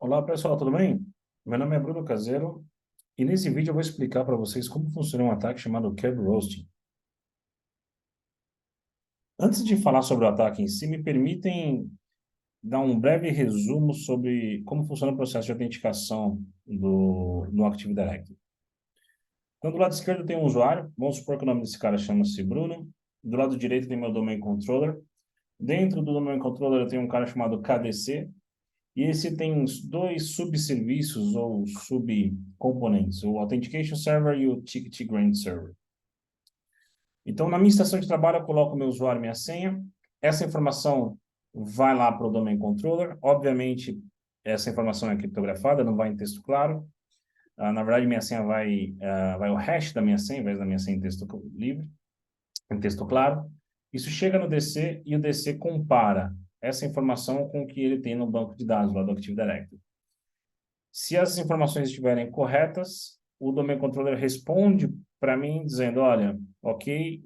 Olá pessoal, tudo bem? Meu nome é Bruno Caseiro e nesse vídeo eu vou explicar para vocês como funciona um ataque chamado Kerb Roasting. Antes de falar sobre o ataque em si, me permitem dar um breve resumo sobre como funciona o processo de autenticação no Active Directory. Então, do lado esquerdo tem um usuário, vamos supor que o nome desse cara chama-se Bruno. Do lado direito tem meu domain controller. Dentro do domain controller eu tenho um cara chamado KDC. E esse tem dois subserviços ou subcomponentes, o Authentication Server e o Ticket Grant Server. Então, na minha estação de trabalho, eu coloco meu usuário e minha senha. Essa informação vai lá para o Domain Controller. Obviamente, essa informação é criptografada, não vai em texto claro. Na verdade, minha senha vai o hash da minha senha, em vez da minha senha em texto livre, em texto claro. Isso chega no DC e o DC compara essa informação com o que ele tem no banco de dados lá do Active Directory. Se as informações estiverem corretas, o domain controller responde para mim dizendo, olha, ok,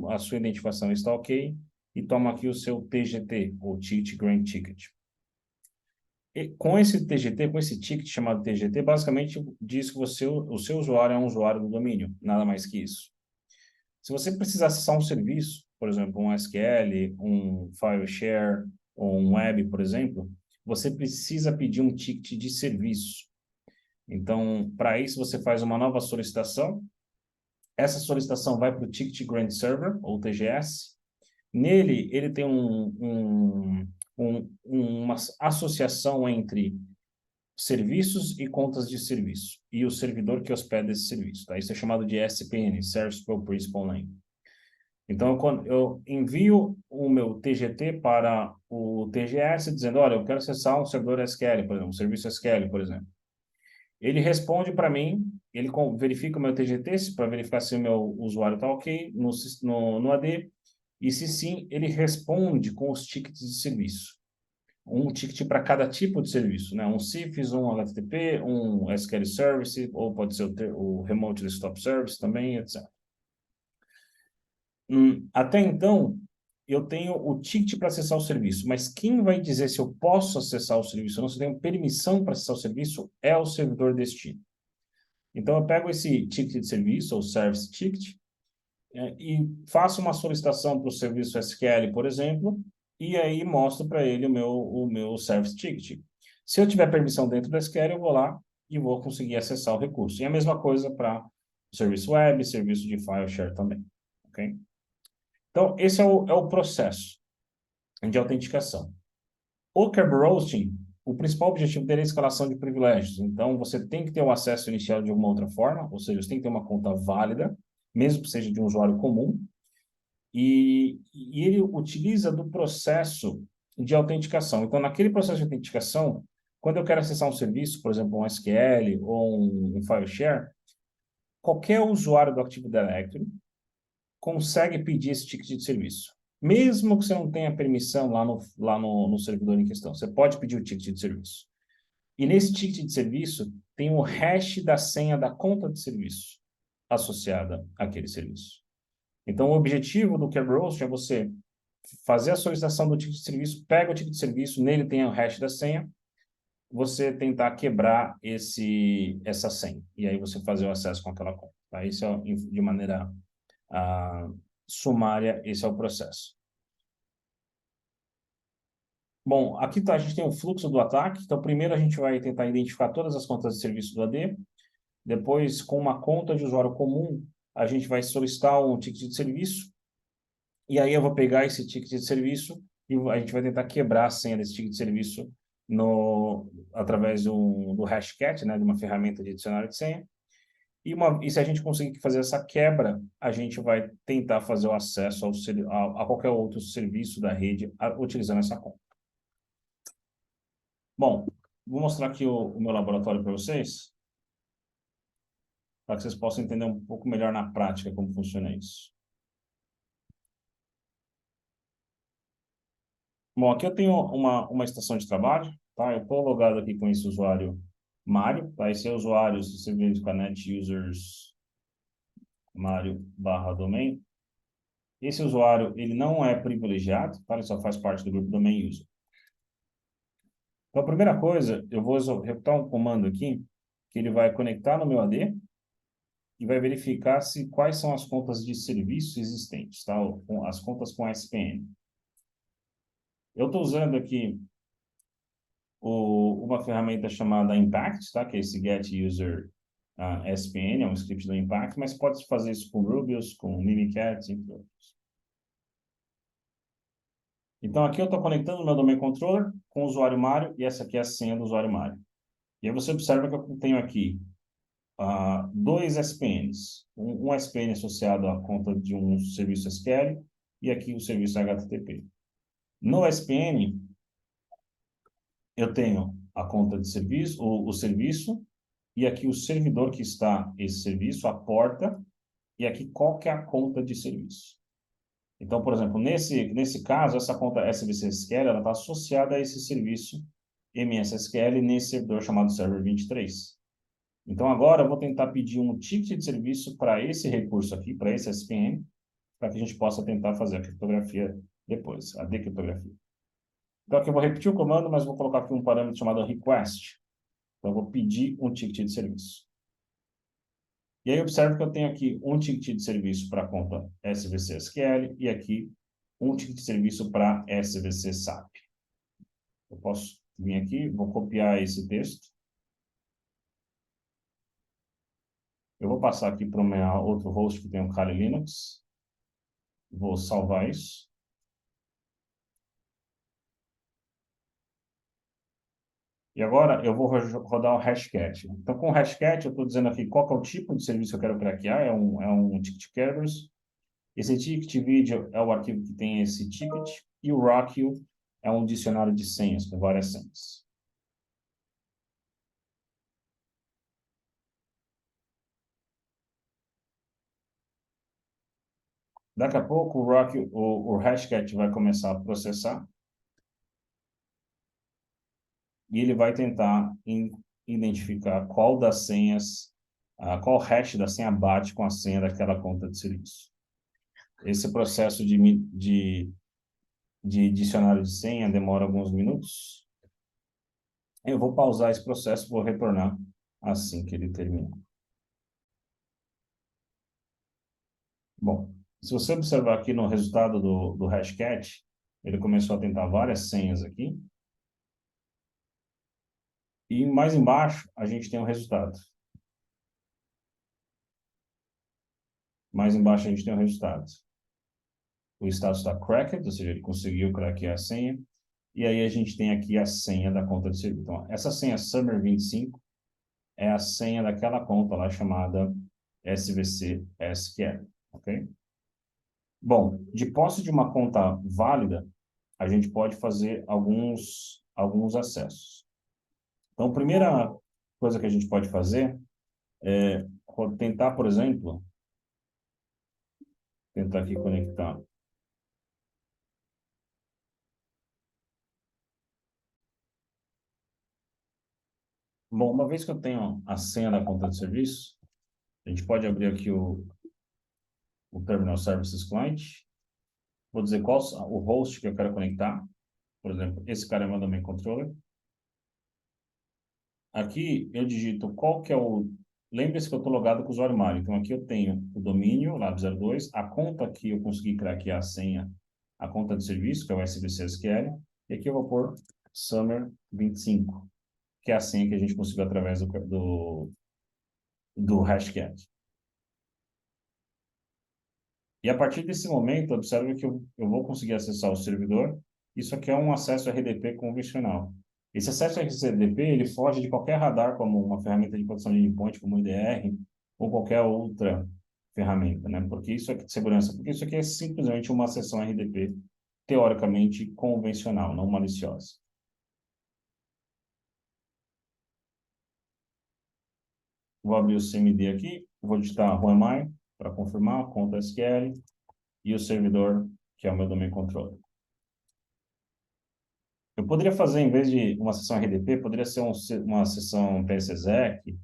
a sua identificação está ok, e toma aqui o seu TGT, ou Ticket Grant Ticket. E com esse TGT, com esse ticket chamado TGT, basicamente diz que o seu usuário é um usuário do domínio, nada mais que isso. Se você precisar acessar um serviço, por exemplo, um SQL, um file share, ou um web, por exemplo, você precisa pedir um ticket de serviço. Então, para isso, você faz uma nova solicitação. Essa solicitação vai para o Ticket Grant Server, ou TGS. Nele, ele tem uma associação entre serviços e contas de serviço, e o servidor que hospeda esse serviço. Tá? Isso é chamado de SPN, Service Principal Name. Então, eu envio o meu TGT para o TGS, dizendo, olha, eu quero acessar um servidor SQL, por exemplo, um serviço SQL, por exemplo. Ele responde para mim, ele verifica o meu TGT para verificar se o meu usuário está ok no AD, e se sim, ele responde com os tickets de serviço. Um ticket para cada tipo de serviço, né? Um CIFS, um HTTP, um SQL Service, ou pode ser o Remote Desktop Service também, etc. Até então, eu tenho o ticket para acessar o serviço, mas quem vai dizer se eu posso acessar o serviço ou não, se eu tenho permissão para acessar o serviço, é o servidor destino. Então, eu pego esse ticket de serviço, ou service ticket, e faço uma solicitação para o serviço SQL, por exemplo, e aí mostro para ele o meu service ticket. Se eu tiver permissão dentro do SQL, eu vou lá e vou conseguir acessar o recurso. E a mesma coisa para serviço web, serviço de file share também. Ok? Então, esse é o processo de autenticação. O Kerberos Roasting, o principal objetivo dele é a escalação de privilégios. Então, você tem que ter o acesso inicial de alguma outra forma, ou seja, você tem que ter uma conta válida, mesmo que seja de um usuário comum, e ele utiliza do processo de autenticação. Então, naquele processo de autenticação, quando eu quero acessar um serviço, por exemplo, um SQL ou um file share, qualquer usuário do Active Directory consegue pedir esse ticket de serviço. Mesmo que você não tenha permissão no servidor em questão, você pode pedir o ticket de serviço. E nesse ticket de serviço tem o hash da senha da conta de serviço associada àquele serviço. Então, o objetivo do Kerberos é você fazer a solicitação do ticket de serviço, pega o ticket de serviço, nele tem o hash da senha, você tentar quebrar essa senha. E aí você fazer o acesso com aquela conta. Tá? Isso é de maneira sumária, esse é o processo. Bom, aqui a gente tem o fluxo do ataque. Então, primeiro a gente vai tentar identificar todas as contas de serviço do AD. Depois, com uma conta de usuário comum, a gente vai solicitar um ticket de serviço. E aí eu vou pegar esse ticket de serviço e a gente vai tentar quebrar a senha desse ticket de serviço através do hashcat, né, de uma ferramenta de dicionário de senha. E se a gente conseguir fazer essa quebra, a gente vai tentar fazer o acesso a qualquer outro serviço da rede utilizando essa conta. Bom, vou mostrar aqui o meu laboratório para vocês, para que vocês possam entender um pouco melhor na prática como funciona isso. Bom, aqui eu tenho uma estação de trabalho, tá? Eu estou logado aqui com esse usuário Mário, tá? Esse é o usuário, se você vir com a net users Mário/domain. Esse usuário, ele não é privilegiado, tá? Ele só faz parte do grupo domain user. Então, a primeira coisa, eu vou executar um comando aqui, que ele vai conectar no meu AD e vai verificar se quais são as contas de serviço existentes, tá? As contas com SPN. Eu estou usando aqui uma ferramenta chamada Impact, tá? Que é esse Get User SPN, é um script do Impact, mas pode fazer isso com Rubius, com Mimikatz, entre outros. Então, aqui eu estou conectando o meu domain controller com o usuário Mário, e essa aqui é a senha do usuário Mário. E aí você observa que eu tenho aqui dois SPNs. Um SPN associado à conta de um serviço SQL e aqui o serviço HTTP. No SPN, eu tenho a conta de serviço, o serviço, e aqui o servidor que está esse serviço, a porta, e aqui qual que é a conta de serviço. Então, por exemplo, nesse caso, essa conta SVC SQL ela está associada a esse serviço MS SQL nesse servidor chamado Server 23. Então, agora eu vou tentar pedir um ticket de serviço para esse recurso aqui, para esse SPN, para que a gente possa tentar fazer a criptografia depois, a decriptografia. Então, aqui eu vou repetir o comando, mas vou colocar aqui um parâmetro chamado request. Então, eu vou pedir um ticket de serviço. E aí, observe que eu tenho aqui um ticket de serviço para a conta SVC SQL e aqui um ticket de serviço para SVC SAP. Eu posso vir aqui, vou copiar esse texto. Eu vou passar aqui para o meu outro host que tem o Kali Linux. Vou salvar isso. E agora eu vou rodar o hashcat. Então, com o hashcat, eu estou dizendo aqui qual que é o tipo de serviço que eu quero craquear. É um ticket carriers. Esse ticket vídeo é o arquivo que tem esse ticket. E o Rockio é um dicionário de senhas, com várias senhas. Daqui a pouco, o hashcat vai começar a processar. E ele vai tentar identificar qual das senhas, qual hash da senha bate com a senha daquela conta de serviço. Esse processo de dicionário de senha demora alguns minutos. Eu vou pausar esse processo e vou retornar assim que ele terminar. Bom, se você observar aqui no resultado do hashcat, ele começou a tentar várias senhas aqui. E mais embaixo, a gente tem o resultado. Mais embaixo, a gente tem o resultado. O status está cracked, ou seja, ele conseguiu craquear a senha. E aí a gente tem aqui a senha da conta de serviço. Então, essa senha Summer25 é a senha daquela conta lá chamada SVC SQL, ok? Bom, de posse de uma conta válida, a gente pode fazer alguns acessos. Então, a primeira coisa que a gente pode fazer é tentar, por exemplo, tentar aqui conectar. Bom, uma vez que eu tenho a senha da conta de serviço, a gente pode abrir aqui o Terminal Services Client. Vou dizer qual o host que eu quero conectar. Por exemplo, esse cara é meu domain controller. Aqui eu digito qual que é o... Lembre-se que eu estou logado com o usuário Mário. Então aqui eu tenho o domínio, lab02, a conta que eu consegui craquear a senha, a conta de serviço, que é o SVC SQL. E aqui eu vou pôr Summer25, que é a senha que a gente conseguiu através do hashcat. E a partir desse momento, observe que eu vou conseguir acessar o servidor. Isso aqui é um acesso RDP convencional. Esse acesso RDP, ele foge de qualquer radar, como uma ferramenta de proteção de endpoint, como o IDR, ou qualquer outra ferramenta, né? Porque isso aqui de segurança, porque isso aqui é simplesmente uma sessão RDP, teoricamente convencional, não maliciosa. Vou abrir o CMD aqui, vou digitar who am I, para confirmar, conta SQL, e o servidor, que é o meu domain controller. Eu poderia fazer, em vez de uma sessão RDP, poderia ser uma sessão PSExec,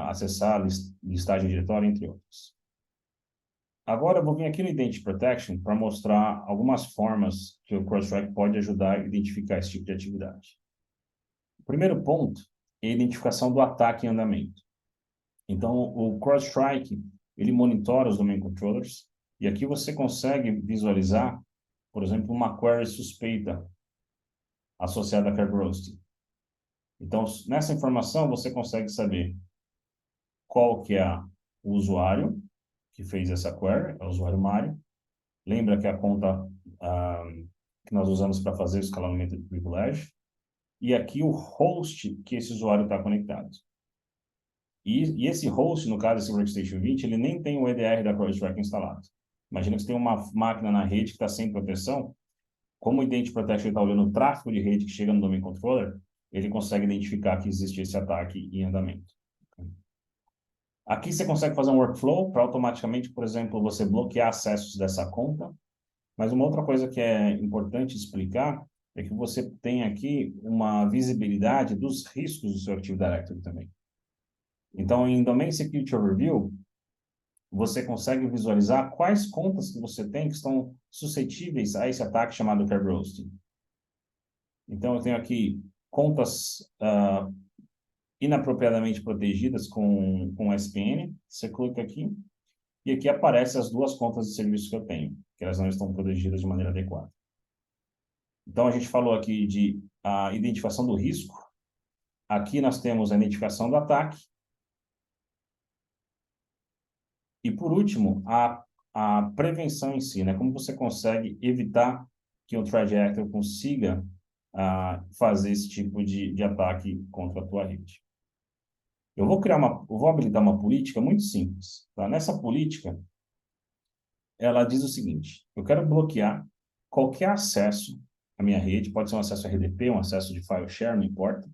acessar listagem diretória, entre outros. Agora eu vou vir aqui no Identity Protection para mostrar algumas formas que o CrowdStrike pode ajudar a identificar esse tipo de atividade. primeiro ponto é a identificação do ataque em andamento. Então, o CrowdStrike, ele monitora os domain controllers, e aqui você consegue visualizar, por exemplo, uma query suspeita associada a Kerberos. Então, nessa informação, você consegue saber qual que é o usuário que fez essa query, é o usuário Mário. Lembra que é a conta que nós usamos para fazer o escalonamento de privilégio. E aqui o host que esse usuário está conectado. E esse host, no caso, esse Workstation 20, ele nem tem o EDR da CrowdStrike instalado. Imagina que você tem uma máquina na rede que está sem proteção. Como o Identity Protection está olhando o tráfego de rede que chega no domain controller, ele consegue identificar que existe esse ataque em andamento. Aqui você consegue fazer um workflow para automaticamente, por exemplo, você bloquear acessos dessa conta. Mas uma outra coisa que é importante explicar é que você tem aqui uma visibilidade dos riscos do seu Active Directory também. Então, em Domain Security Overview, você consegue visualizar quais contas que você tem que estão suscetíveis a esse ataque chamado Kerberos. Então, eu tenho aqui contas inapropriadamente protegidas com SPN. Você clica aqui e aqui aparecem as duas contas de serviço que eu tenho, que elas não estão protegidas de maneira adequada. Então, a gente falou aqui de a identificação do risco. Aqui nós temos a identificação do ataque. E, por último, a prevenção em si, né? Como você consegue evitar que o threat actor consiga fazer esse tipo de ataque contra a tua rede. Eu vou habilitar uma política muito simples. Tá? Nessa política, ela diz o seguinte: eu quero bloquear qualquer acesso à minha rede, pode ser um acesso RDP, um acesso de file share, não importa.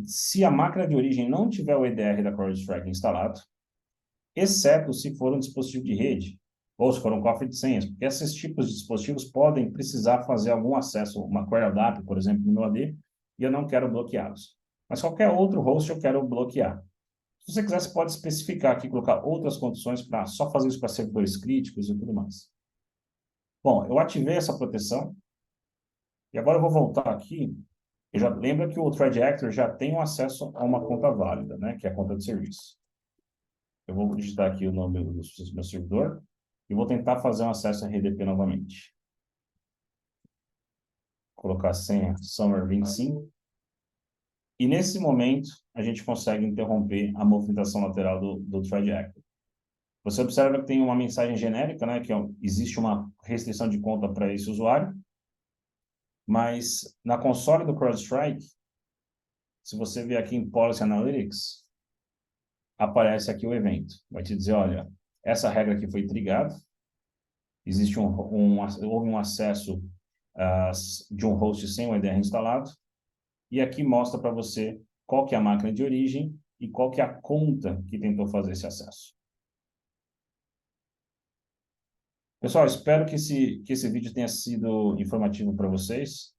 Se a máquina de origem não tiver o EDR da CrowdStrike instalado, exceto se for um dispositivo de rede, ou se for um cofre de senhas, porque esses tipos de dispositivos podem precisar fazer algum acesso, uma query LDAP, por exemplo, no meu AD, e eu não quero bloqueá-los. Mas qualquer outro host eu quero bloquear. Se você quiser, você pode especificar aqui, colocar outras condições para só fazer isso para servidores críticos e tudo mais. Bom, eu ativei essa proteção, e agora eu vou voltar aqui. Lembra que o Threat Actor já tem um acesso a uma conta válida, né, que é a conta de serviço. Eu vou digitar aqui o nome do meu servidor e vou tentar fazer um acesso a RDP novamente. Colocar a senha Summer25. E nesse momento, a gente consegue interromper a movimentação lateral do Threat Actor. Você observa que tem uma mensagem genérica, né, que existe uma restrição de conta para esse usuário, mas na console do CrowdStrike, se você ver aqui em Policy Analytics, aparece aqui o evento. Vai te dizer, olha, essa regra aqui foi trigada, existe houve um acesso de um host sem o EDR instalado, e aqui mostra para você qual que é a máquina de origem e qual que é a conta que tentou fazer esse acesso. Pessoal, espero que esse vídeo tenha sido informativo para vocês.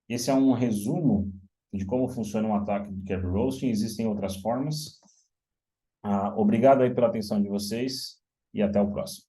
Esse é um resumo de como funciona um ataque de Kerberos. Existem outras formas. Obrigado aí pela atenção de vocês e até o próximo.